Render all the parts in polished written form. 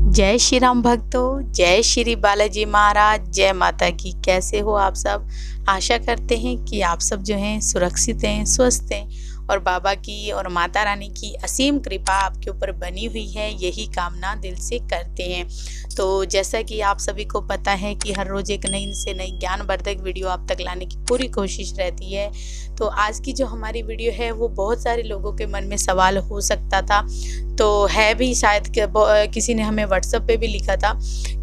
जय श्री राम भक्तों, जय श्री बालाजी महाराज, जय माता की। कैसे हो आप सब? आशा करते हैं कि आप सब जो हैं सुरक्षित हैं, स्वस्थ हैं और बाबा की और माता रानी की असीम कृपा आपके ऊपर बनी हुई है, यही कामना दिल से करते हैं। तो जैसा कि आप सभी को पता है कि हर रोज़ एक नई से नई ज्ञानवर्धक वीडियो आप तक लाने की पूरी कोशिश रहती है। तो आज की जो हमारी वीडियो है वो बहुत सारे लोगों के मन में सवाल हो सकता था, तो है भी शायद किसी ने हमें व्हाट्सएप पे भी लिखा था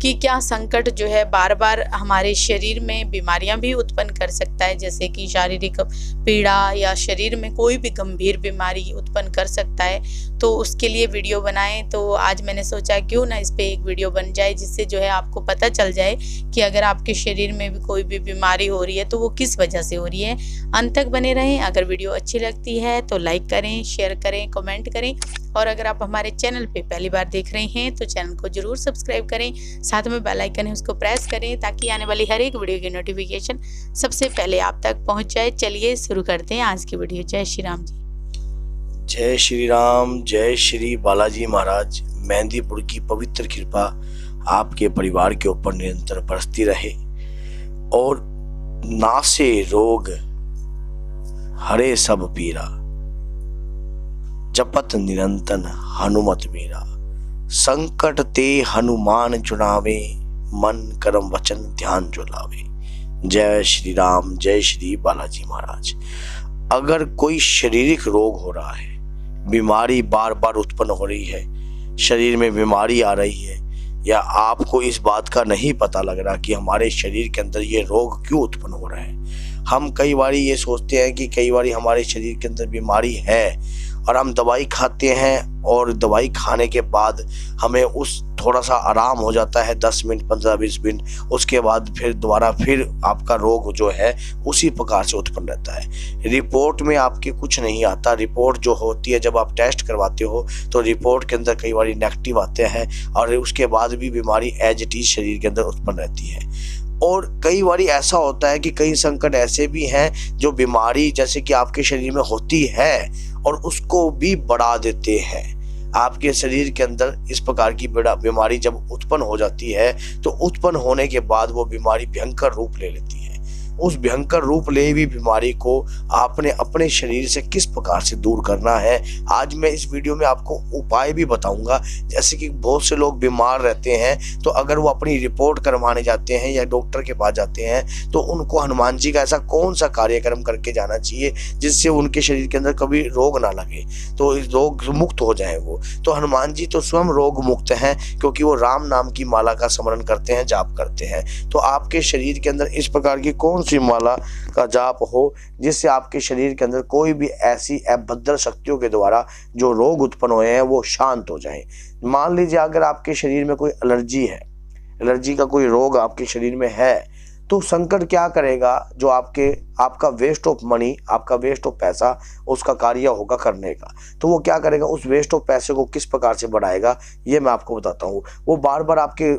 कि क्या संकट जो है बार बार हमारे शरीर में बीमारियां भी उत्पन्न कर सकता है, जैसे कि शारीरिक पीड़ा या शरीर में कोई भी गंभीर बीमारी उत्पन्न कर सकता है। तो उसके लिए वीडियो बनाएं। तो आज मैंने सोचा क्यों ना इस पे एक वीडियो बन जाए, जिससे जो है आपको पता चल जाए कि अगर आपके शरीर में भी कोई भी बीमारी हो रही है तो वो किस वजह से हो रही है। अंत तक बने रहें। अगर वीडियो अच्छी लगती है तो लाइक करें, शेयर करें, कमेंट करें और अगर आप हमारे चैनल पे पहली बार देख रहे हैं तो चैनल को जरूर सब्सक्राइब करें, साथ में बेल आइकन है उसको प्रेस करें ताकि आने वाली हर एक वीडियो की नोटिफिकेशन सबसे पहले आप तक पहुंच जाए। चलिए शुरू करते हैं आज की वीडियो। जय श्री राम जी। जय श्री राम, जय श्री बालाजी महाराज। मेहंदीपुर की पवित्र कृपा आपके परिवार के ऊपर निरंतर बरसती रहे और नासे रोग हरे सब पीरा, जपत निरंतन हनुमत मीरा। संकट ते हनुमान चुनावे, मन कर्म वचन ध्यान जो लावे। जय श्री राम, जय श्री बालाजी महाराज। अगर कोई शारीरिक रोग हो रहा है, बीमारी बार बार उत्पन्न हो रही है, शरीर में बीमारी आ रही है, या आपको इस बात का नहीं पता लग रहा कि हमारे शरीर के अंदर ये रोग क्यों उत्पन्न हो रहा है। हम कई बार ये सोचते हैं कि कई बार हमारे शरीर के अंदर बीमारी है और हम दवाई खाते हैं और दवाई खाने के बाद हमें उस थोड़ा सा आराम हो जाता है, 10 मिनट 15-20 मिनट, उसके बाद फिर दोबारा फिर आपका रोग जो है उसी प्रकार से उत्पन्न रहता है। रिपोर्ट में आपके कुछ नहीं आता। रिपोर्ट जो होती है जब आप टेस्ट करवाते हो तो रिपोर्ट के अंदर कई बार नेगेटिव आते हैं और उसके बाद भी बीमारी एज इट इज शरीर के अंदर उत्पन्न रहती है। और कई बार ऐसा होता है कि कई संकट ऐसे भी हैं जो बीमारी जैसे कि आपके शरीर में होती है और उसको भी बढ़ा देते हैं। आपके शरीर के अंदर इस प्रकार की बड़ा बीमारी जब उत्पन्न हो जाती है तो उत्पन्न होने के बाद वो बीमारी भयंकर रूप ले लेती है। उस भयंकर रूप ले हुई बीमारी को आपने अपने शरीर से किस प्रकार से दूर करना है, आज मैं इस वीडियो में आपको उपाय भी बताऊंगा। जैसे कि बहुत से लोग बीमार रहते हैं तो अगर वो अपनी रिपोर्ट करवाने जाते हैं या डॉक्टर के पास जाते हैं तो उनको हनुमान जी का ऐसा कौन सा कार्यक्रम करके जाना चाहिए जिससे उनके शरीर के अंदर कभी रोग ना लगे, तो रोग मुक्त हो जाए वो। तो हनुमान जी तो स्वयं रोग मुक्त हैं क्योंकि वो राम नाम की माला का स्मरण करते हैं, जाप करते हैं। तो आपके शरीर के अंदर इस प्रकार की कौन सी माला का जाप हो जिससे आपके शरीर के अंदर कोई भी ऐसी अभद्र शक्तियों के द्वारा जो रोग उत्पन्न हुए हैं वो शांत हो जाएं। मान लीजिए अगर आपके शरीर में कोई एलर्जी है, एलर्जी का कोई रोग आपके शरीर में है, तो संकट क्या करेगा, जो आपका वेस्ट ऑफ मनी, आपका वेस्ट ऑफ पैसा उसका कार्य होगा करने का, तो वो क्या करेगा, उस वेस्ट ऑफ पैसे को किस प्रकार से बढ़ाएगा ये मैं आपको बताता हूँ। वो बार बार आपके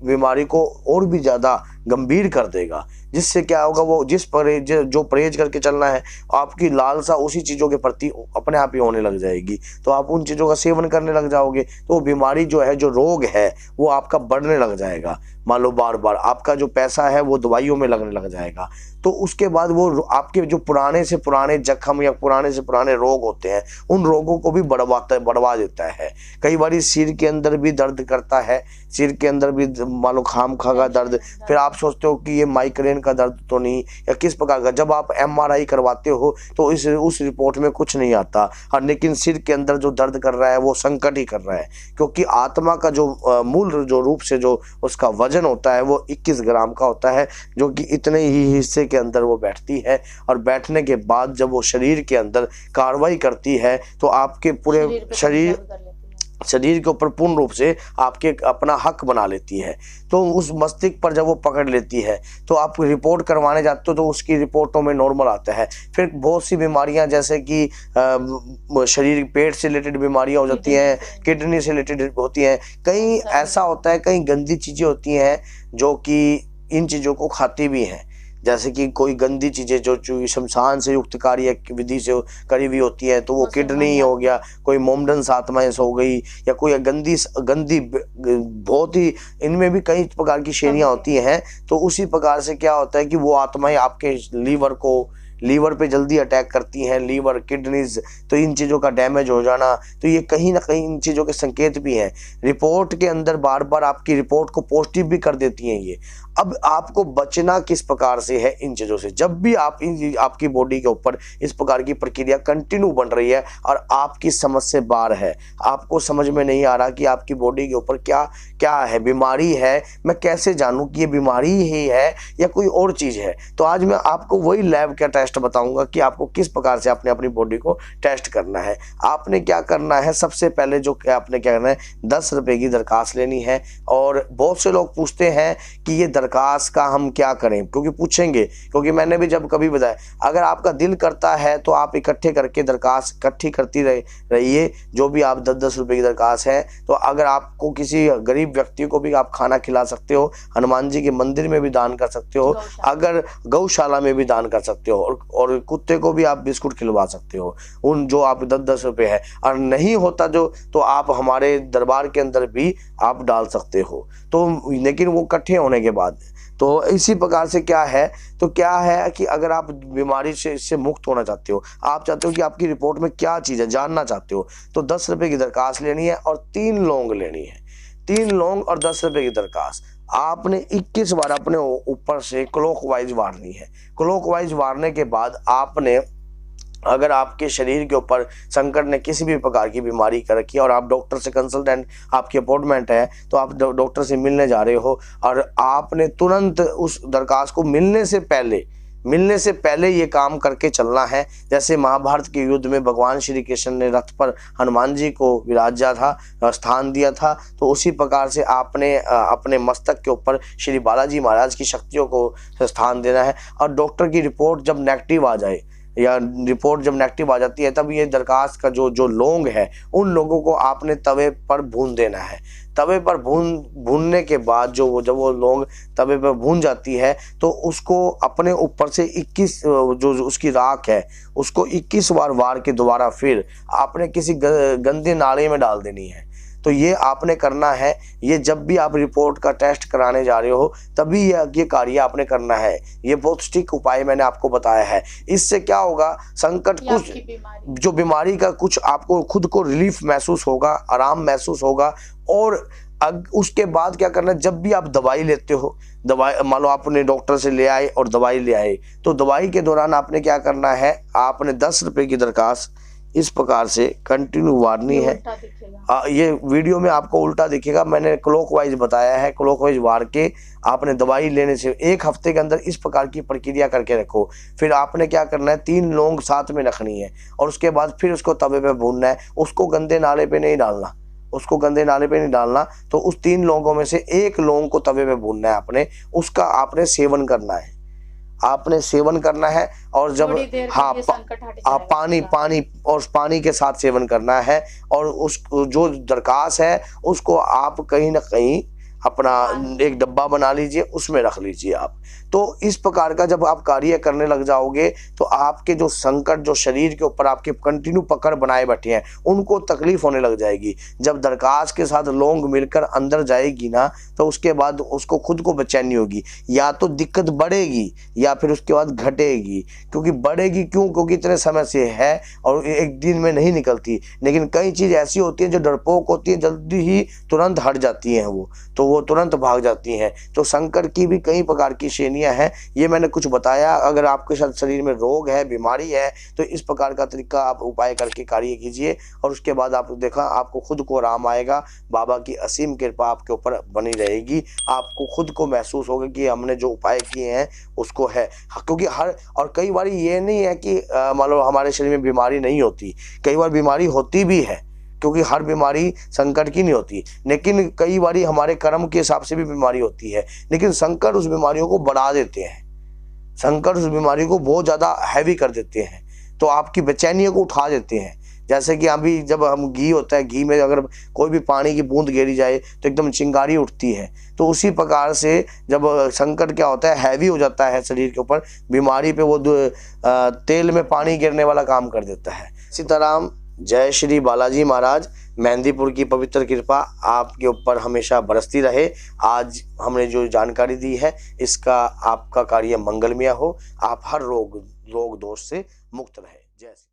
बीमारी को और भी ज़्यादा गंभीर कर देगा, जिससे क्या होगा, वो जो परहेज करके चलना है आपकी लालसा उसी चीज़ों के प्रति अपने आप ही होने लग जाएगी, तो आप उन चीज़ों का सेवन करने लग जाओगे, तो बीमारी जो है, जो रोग है वो आपका बढ़ने लग जाएगा। मान लो बार बार आपका जो पैसा है वो दवाइयों में लगने लग जाएगा, तो उसके बाद वो आपके जो पुराने से पुराने जख्म या पुराने से पुराने रोग होते हैं उन रोगों को भी बढ़वा देता है। कई बार सिर के अंदर भी दर्द करता है, सिर के अंदर भी मान लो खामखा का दर्द, फिर आप सोचते हो कि ये माइग्रेन का दर्द तो नहीं या किस प्रकार का, जब आप MRI करवाते हो तो उस रिपोर्ट में कुछ नहीं आता, और लेकिन सिर के अंदर जो दर्द कर रहा है वो संकट ही कर रहा है, क्योंकि आत्मा का जो मूल जो रूप से जो उसका वजन होता है वो 21 ग्राम का होता है, जो कि इतने ही हिस्से के अंदर वो बैठती है, और बैठने के बाद जब वो शरीर के अंदर कार्रवाई करती है तो आपके पूरे शरीर के ऊपर पूर्ण रूप से आपके अपना हक बना लेती है। तो उस मस्तिष्क पर जब वो पकड़ लेती है तो आप रिपोर्ट करवाने जाते हो तो उसकी रिपोर्टों में नॉर्मल आता है। फिर बहुत सी बीमारियां जैसे कि शरीर पेट से रिलेटेड बीमारियां हो जाती हैं, किडनी से रिलेटेड होती हैं, कहीं ऐसा होता है, कहीं गंदी चीज़ें होती हैं जो कि इन चीज़ों को खाती भी हैं। जैसे कि कोई गंदी चीज़ें जो शमशान से युक्त कार्य विधि से करी हुई होती है, तो वो किडनी हो गया, कोई मोमडन आत्माएं हो गई, या कोई गंदी गंदी बहुत ही, इनमें भी कई प्रकार की श्रेणियाँ होती हैं। तो उसी प्रकार से क्या होता है कि वो आत्माएं आपके लीवर पे जल्दी अटैक करती हैं, लीवर, किडनीज, तो इन चीज़ों का डैमेज हो जाना, तो ये कहीं ना कहीं इन चीज़ों के संकेत भी हैं। रिपोर्ट के अंदर बार बार आपकी रिपोर्ट को पॉजिटिव भी कर देती हैं ये। अब आपको बचना किस प्रकार से है इन चीज़ों से? जब भी आपकी बॉडी के ऊपर इस प्रकार की प्रक्रिया कंटिन्यू बन रही है और आपकी समझ से बाहर है, आपको समझ में नहीं आ रहा कि आपकी बॉडी के ऊपर क्या क्या है, बीमारी है, मैं कैसे जानूं कि ये बीमारी ही है या कोई और चीज़ है? तो आज मैं आपको वही लैब का टेस्ट बताऊंगा कि आपको किस प्रकार से आपने अपनी बॉडी को टेस्ट करना है। आपने क्या करना है, सबसे पहले जो आपने क्या करना है, 10 रुपए की दरखास्त लेनी है। और बहुत से लोग पूछते हैं कि ये दरखास्त का हम क्या करें, क्योंकि पूछेंगे, क्योंकि मैंने भी जब कभी बताया, अगर आपका दिल करता है तो आप इकट्ठे करके दरखास्त इकट्ठी करती रहिए, जो भी आप 10-10 रुपए की दरखास्त है। तो अगर आपको किसी गरीब व्यक्ति को भी आप खाना खिला सकते हो, हनुमान जी के मंदिर में भी दान कर सकते हो, अगर गौशाला में भी दान कर सकते हो, और कुत्ते को भी आप बिस्कुट खिलवा सकते हो, उन जो आप 10-10 रुपए है। और नहीं होता जो, तो आप हमारे दरबार के अंदर भी आप डाल सकते हो, तो लेकिन वो इकट्ठे होने के बाद। तो इसी प्रकार से क्या है, तो क्या है कि अगर आप बीमारी से इससे मुक्त होना चाहते हो, आप चाहते हो कि आपकी रिपोर्ट में क्या चीज़ है जानना चाहते हो, तो 10 रुपए की दरखास्त लेनी है और 3 लौंग लेनी है। 3 लौंग और 10 रुपए की दरखास्त आपने 21 बार अपने ऊपर से क्लॉकवाइज वारनी है। क्लॉकवाइज वारने के बाद आपने, अगर आपके शरीर के ऊपर संकट ने किसी भी प्रकार की बीमारी कर रखी है और आप डॉक्टर से कंसल्टेंट, आपकी अपॉइंटमेंट है, तो आप डॉक्टर से मिलने जा रहे हो, और आपने तुरंत उस दरखास्त को मिलने से पहले ये काम करके चलना है। जैसे महाभारत के युद्ध में भगवान श्री कृष्ण ने रथ पर हनुमान जी को विराजा था, स्थान दिया था, तो उसी प्रकार से आपने अपने मस्तक के ऊपर श्री बालाजी महाराज की शक्तियों को स्थान देना है। और डॉक्टर की रिपोर्ट जब नेगेटिव आ जाए, या रिपोर्ट जब नेगेटिव आ जाती है, तब ये दरखास्त का जो लौंग है, उन लोगों को आपने तवे पर भून देना है। तवे पर भूनने के बाद जब वो लौंग तवे पर भून जाती है, तो उसको अपने ऊपर से 21 जो उसकी राख है, उसको 21 बार वार के दोबारा फिर आपने किसी गंदे नाले में डाल देनी है। तो ये आपने करना है। ये जब भी आप रिपोर्ट का टेस्ट कराने जा रहे हो, तभी ये कार्य आपने करना है। ये बहुत स्टिक उपाय मैंने आपको बताया है। इससे क्या होगा, संकट कुछ जो बीमारी का कुछ आपको खुद को रिलीफ महसूस होगा, आराम महसूस होगा। और उसके बाद क्या करना है, जब भी आप दवाई लेते हो, दवाई मान लो आपने डॉक्टर से ले आए और दवाई ले आए, तो दवाई के दौरान आपने क्या करना है, आपने 10 रुपए की दरखास्त इस प्रकार से कंटिन्यू वारनी है। ये वीडियो में आपको उल्टा दिखेगा, मैंने क्लॉकवाइज बताया है। क्लॉकवाइज वार के आपने दवाई लेने से 1 हफ्ते के अंदर इस प्रकार की प्रक्रिया करके रखो। फिर आपने क्या करना है, 3 लौंग साथ में रखनी है, और उसके बाद फिर उसको तवे पे भूनना है। उसको गंदे नाले पे नहीं डालना, तो उस 3 लौंगों में से 1 लौंग को तवे पे भूनना है आपने, उसका आपने सेवन करना है। और जब पानी के साथ सेवन करना है। और उस जो दरखास्त है उसको आप कहीं ना कहीं अपना एक डब्बा बना लीजिए, उसमें रख लीजिए आप। तो इस प्रकार का जब आप कार्य करने लग जाओगे, तो आपके जो संकट जो शरीर के ऊपर आपके कंटिन्यू पकड़ बनाए बैठे हैं, उनको तकलीफ होने लग जाएगी। जब दरखास्त के साथ लौंग मिलकर अंदर जाएगी ना, तो उसके बाद उसको खुद को बेचैनी होगी, या तो दिक्कत बढ़ेगी या फिर उसके बाद घटेगी। क्योंकि बढ़ेगी क्यों, क्योंकि इतने समय से है और एक दिन में नहीं निकलती। लेकिन कई चीज़ ऐसी होती है जो डरपोक होती है, जल्दी ही तुरंत हट जाती हैं, वो तुरंत भाग जाती हैं। तो संकट की भी कई प्रकार की श्रेणियां हैं, ये मैंने कुछ बताया। अगर आपके शरीर में रोग है, बीमारी है, तो इस प्रकार का तरीका आप उपाय करके कार्य कीजिए, और उसके बाद आप देखा आपको खुद को आराम आएगा। बाबा की असीम कृपा आपके ऊपर बनी रहेगी। आपको खुद को महसूस होगा कि हमने जो उपाय किए हैं उसको है। क्योंकि और कई बार ये नहीं है कि मान लो हमारे शरीर में बीमारी नहीं होती, कई बार बीमारी होती भी है, क्योंकि हर बीमारी संकट की नहीं होती। लेकिन कई बारी हमारे कर्म के हिसाब से भी बीमारी होती है, लेकिन संकट उस बीमारियों को बढ़ा देते हैं, संकट उस बीमारी को बहुत ज़्यादा हैवी कर देते हैं, तो आपकी बेचैनियों को उठा देते हैं। जैसे कि अभी जब हम घी होता है, घी में अगर कोई भी पानी की बूंद गिरी जाए तो एकदम चिंगारी उठती है। तो उसी प्रकार से जब संकट क्या होता है, हैवी हो जाता है शरीर के ऊपर, बीमारी पे वो तेल में पानी गिरने वाला काम कर देता है। सीताराम, जय श्री बालाजी महाराज। मेहंदीपुर की पवित्र कृपा आपके ऊपर हमेशा बरसती रहे। आज हमने जो जानकारी दी है इसका आपका कार्य मंगलमय हो। आप हर रोग दोष से मुक्त रहे। जय श्री